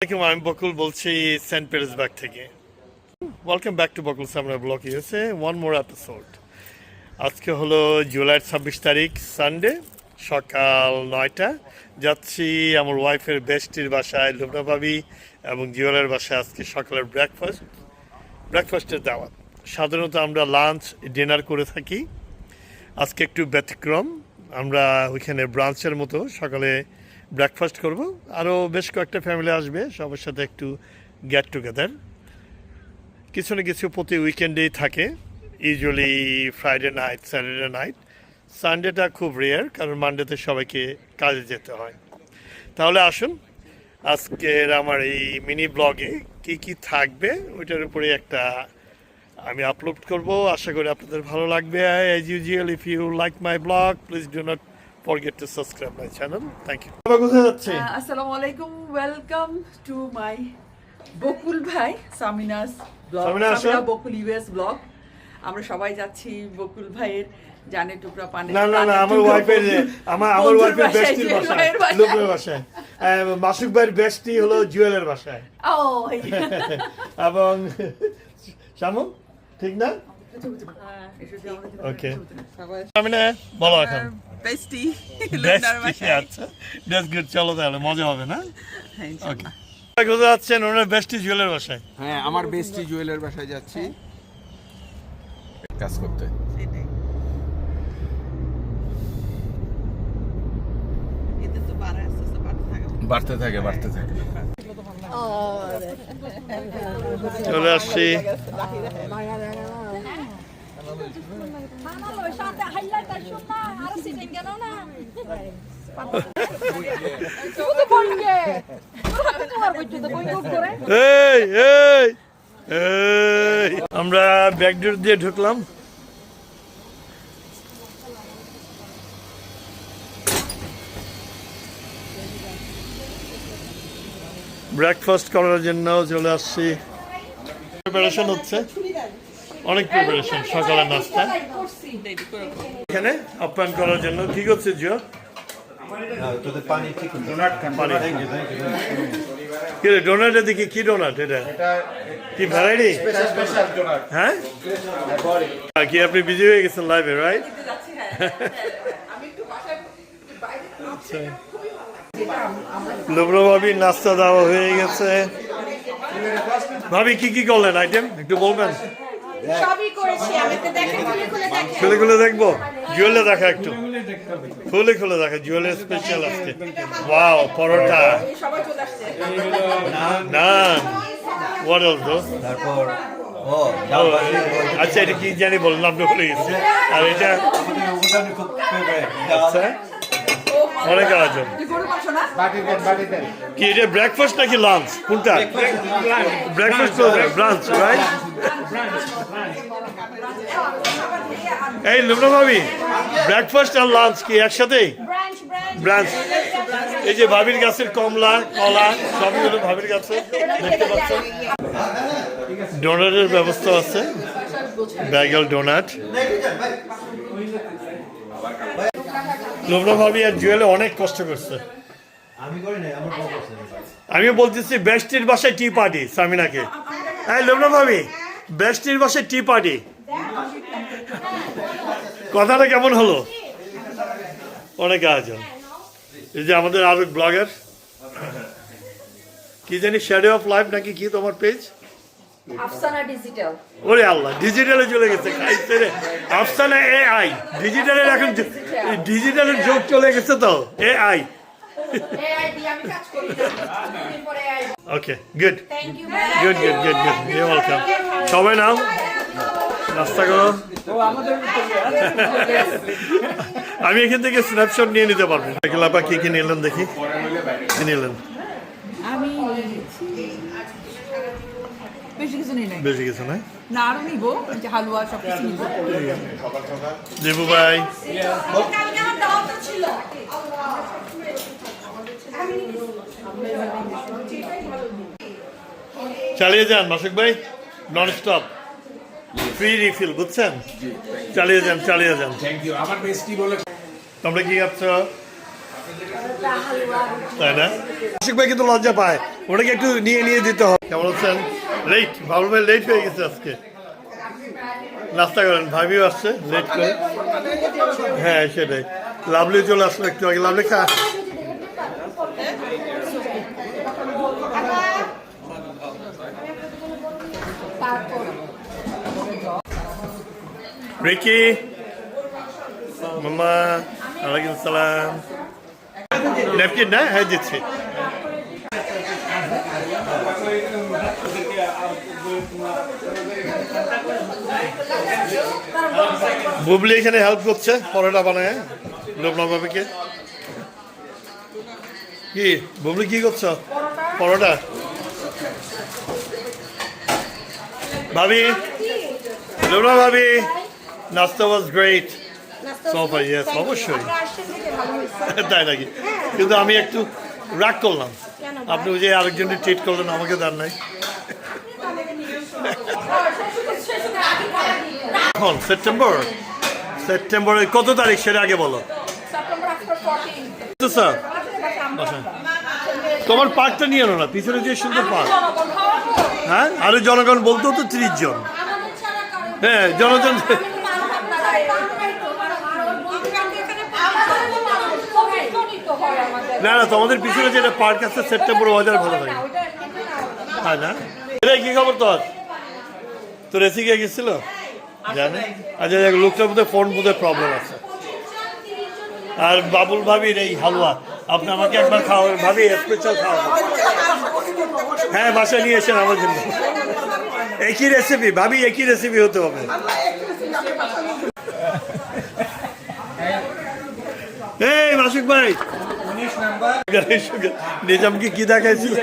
আমি বকুল বলছি Saint Petersburg থেকে। Welcome back to Bakul সামরা blog USA, one more episode. আজকে হলো জুলাইয়ের 26 তারিখ, সানডে, সকাল 9টা। যাচ্ছি আমার ওয়াইফের বেস্টির বাসায়, লুবনা ভাবি এবং জিওলের বাসায়। আজকে সকালের ব্রেকফাস্টের দাওয়াত। সাধারণত আমরা লাঞ্চ ডিনার করে থাকি, আজকে একটু ব্যতিক্রম। আমরা ওইখানে ব্রাঞ্চের মতো সকালে ব্রেকফাস্ট করব। আরও বেশ কয়েকটা ফ্যামিলি আসবে, সবার সাথে একটু গেট টুগেদার। কিছু না কিছু প্রতি উইকেন্ডেই থাকে, usually Friday night, Saturday night. সানডেটা খুব রেয়ার, কারণ মানডেতে সবাইকে কাজে যেতে হয়। তাহলে আসুন আজকের আমার এই মিনি ব্লগে কী কী থাকবে ওইটার উপরে একটা আমি আপলোড করব। আশা করি আপনাদের ভালো লাগবে। As usual, if you like my blog, please do not forget to subscribe my channel. Thank you. Assalamu alaikum. Welcome to my বকুল ভাই সামিনাস ব্লগ, সামিনা বকুল ইউএস ব্লগ। আমরা সবাই যাচ্ছি বকুল ভাইয়ের জানে টুকরা পানে। না আমার ওয়াইফের বেস্টির বাসায়, লোকের বাসায়। মাসুক ভাইয়ের বেস্টি হলো জুয়েলের বাসায়। এবং শামু, ঠিক না? ওকে, সামিনা বলো এখন। বেস্টি আচ্ছা, দ্যাটস গুড। চলো তাহলে মজা হবে না? ওকে, কোথায় যাচ্ছেন? ওনার বেস্টি জুয়েলের বাসায়। হ্যাঁ, আমার বেস্টি জুয়েলের বাসায় যাচ্ছি কাজ করতে। বাড়তে থাকে চলে আসছি। আমরা ব্যাকডোর দিয়ে ঢুকলাম। ব্রেকফাস্ট করার জন্য চলে আসছি। প্রিপারেশন হচ্ছে, অনেক প্রিপারেশন সকালের নাস্তা। এখানে আপ্যায়ন করার জন্য কি করছে জিও? ডোনাট দেখি, কি ডোনাট এটা? কি ভ্যারাইটি? হ্যাঁ, কি আপনি বিজি হয়ে গেছেন লাইভে, রাইট? লুবনা ভাবি নাস্তা দেওয়া হয়ে গেছে। ভাবি কি কি করলেন আইটেম একটু বলবেন? খুলে খুলে দেখবো। জুয়েলে দেখা, একটু খুলে খুলে দেখা। জুয়েলের স্পেশাল আজকে। Wow, paratha, naan, what else though? আচ্ছা, এটা কি জানি বলেন, নামটা ভুলে গেছি। আর এটা আচ্ছা, অনেক আয়োজন। কি এটা ব্রেকফাস্ট নাকি লাঞ্চ? কোনটা? Breakfast, branch, right? এই লুবনা ভাবি, ব্রেকফাস্ট আর লাঞ্চ কি একসাথেই? ব্রাঞ্চ। এই যে ভাবির গাছের কমলা, কলা সবগুলো ভাবির গাছে দেখতে পাচ্ছেন। ডোনাটের ব্যবস্থা আছে, ব্যাগেল ডোনাট। লুবনা ভাবি আর জুয়েলে অনেক কষ্ট করছে। আমি বলতেছি বেস্টির বাসায় টি পার্টি সামিনাকে। হ্যাঁ লুবনা ভাবি, বেস্টির বাসায় টি পার্টি, কথাটা কেমন হলো? অনেক আয়োজন। এই যে আমাদের আরেক ব্লগার, কি জানি শ্যাডো অফ লাইফ নাকি কি তোমার পেজ? আফসানা ডিজিটাল। ওরে আল্লাহ, ডিজিটালে চলে গেছে। আফসানা এআই, ডিজিটালের এখন ডিজিটালের যোগ চলে গেছে তো, AI. Okay, good good good good good, you welcome. সবাই নাও, নাস্তা করো। আমি এখান থেকে স্ন্যাপশট নিয়ে নিতে পারবো। আপা কি কি নিলেন দেখি, কি নিলেন? আমি বেশি কিছু নাই, না আরো নিব, হালুয়া সব কিছু নিব। দেবু ভাই, চালিয়ে যান মাসুক ভাই, নন স্টপ, ফ্রি রিফিল, বুঝছেন? চালিয়ে যান, চালিয়ে যান। Thank you. আমার বেস্টি বলে তোমরা কি খাচ্ছ? পরোটা হালুয়া তাই না? আশিক ভাই কিন্তু লজ্জা পায়, ওটাকে একটু নিয়ে নিয়ে দিতে হবে। কেমন আছেন? লেট, বাবুল ভাই লেট হয়ে গেছে আজকে। নাস্তা করেন, ভাবিও আসছে লেট করে। হ্যাঁ সেটাই, লাভলি চলে আসলো একটু আগে। লাভলি খা। রিকি, মামা, ওয়ালাইকুম সালাম। ন্যাপকিন না? হ্যাঁ দিচ্ছি। বুবলি এখানে হেল্প করছে পরোটা বানায় লোকনাথ ভাবিকে। কি বুবলি কি করছো? পরোটা। ভাবি, লোকনাথ ভাবি, নাস্তা was great so far. Yes, অবশ্যই। তাই নাকি? কিন্তু আমি একটু রাগ করলাম, আপনি ওই যে আরেকজনকে ট্রিট করলেন, আমাকে দেন নাই। এখন সেপ্টেম্বরের কত তারিখ সেটা আগে বলো তো স্যার। তোমার পার্কটা নিয়ে এলো না, পিছনে যে সুন্দর পার্ক। হ্যাঁ, আরে জনগণ বলতো তো 30 জন। হ্যাঁ জনগণ। না না, তোমাদের পিছনে যেটা পার্ক আছে সেপ্টেম্বর ওয়েদার ভালো থাকে, তাই না? এটা কি খবর তোর? তোর এসি কে গেছিল জানে? আচ্ছা, লোকটার মধ্যে ফোন বোধহয় প্রবলেম আছে। আর বাবুল ভাবির এই হালুয়া আপনি আমাকে একবার খাওয়াবেন ভাবি, স্পেশাল খাওয়াবেন। হ্যাঁ বাসায় নিয়ে এসেন আমার জন্য। একই রেসিপি ভাবি, একই রেসিপি হতে হবে। এই মাসুক ভাই, নিজামকে কি দেখাইছিল?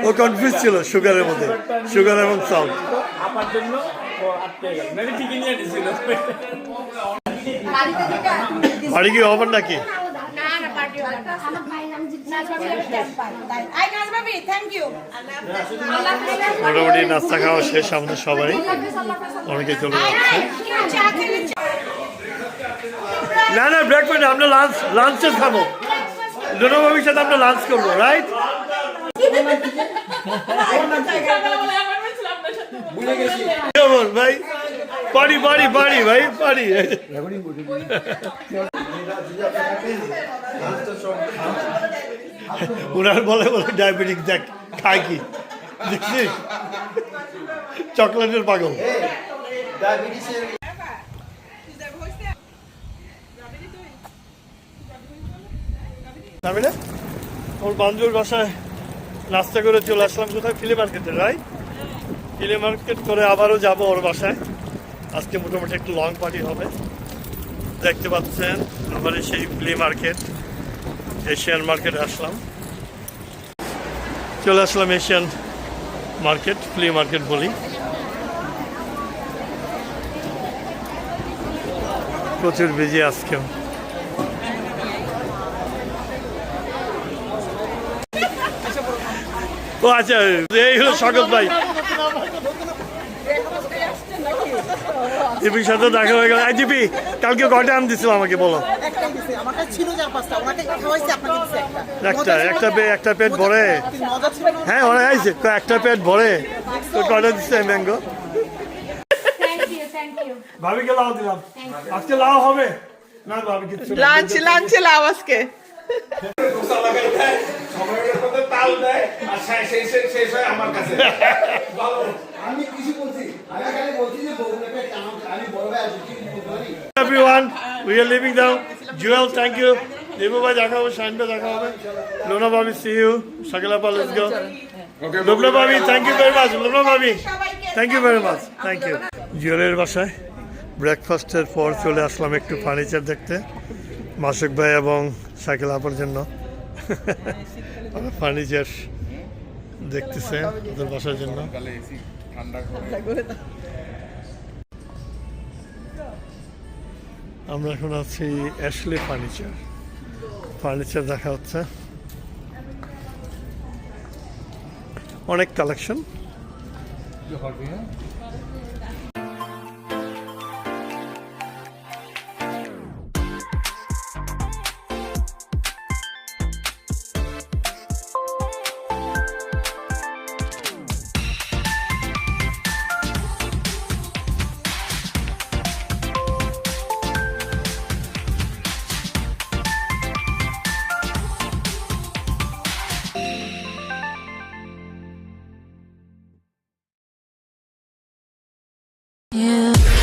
ও কনফিউজ ছিল সুগারের মধ্যে, সুগার এবং সল্ট। বাড়ি কি হবেন নাকি? মোটামুটি নাস্তা খাওয়া শেষ আমাদের সবাই, অনেকে চলে যাচ্ছে। না না, ব্রেকফাস্ট আমরা লাঞ্চে খাবো। ডোনাভাবির সাথে আমরা লাঞ্চ করবো, রাইট? ভাই পারি পারি পারি ভাই পারি। ওনার বলে বলে ডায়াবেটিক দেখ খায় কি দেখছিস, চকলেটের পাগল। ওর বান্ধবীর বাসায় নাস্তা করে চলে আসলাম। কোথায়? ফিলে মার্কেটে, রাইট? ফিলে মার্কেট করে আবারও যাব ওর বাসায়। আজকে মোটামুটি একটু লং পার্টি হবে। দেখতে পাচ্ছেন আমার সেই ফ্লি মার্কেট, এশিয়ান মার্কেটে আসলাম। চলে আসলাম এশিয়ান মার্কেট, ফ্লি মার্কেট বলি। প্রচুর বিজি আজকেও। ও আচ্ছা, এই হলো স্বাগত ভাই। জিপির সাথে দেখা হয়ে গেল। জিপি কালকে কয়টা আম দিছিল আমাকে বলো? একটা পেট ভরে। হ্যাঁ ওরা আইছে, একটা পেট ভরে। তো কয়টা দিচ্ছে ম্যাঙ্গো? ভাবিকে লাউ দিলাম। আজকে লাউ হবে না? ভাবি কিছু লাঞ্চে লাউ আজকে। Everyone, we are leaving now. Joel, thank you. Devu bhai দেখা হবে, শাইন ভাই দেখা হবে। লোনা ভাবি, see you. Shakila pa, let's go. লোনা ভাবি, thank you very much. লোনা ভাবি, thank you very much. Thank you. জুয়েলের বাসায় ব্রেকফাস্টের পর চলে আসলাম একটু ফার্নিচার দেখতে, মাসুক ভাই এবং শাকিল আপার জন্য। ফার্নিচার দেখতেছে ওদের বাসার জন্য। আমরা এখন আছি অ্যাশলি ফার্নিচার দেখা হচ্ছে, অনেক কালেকশন। You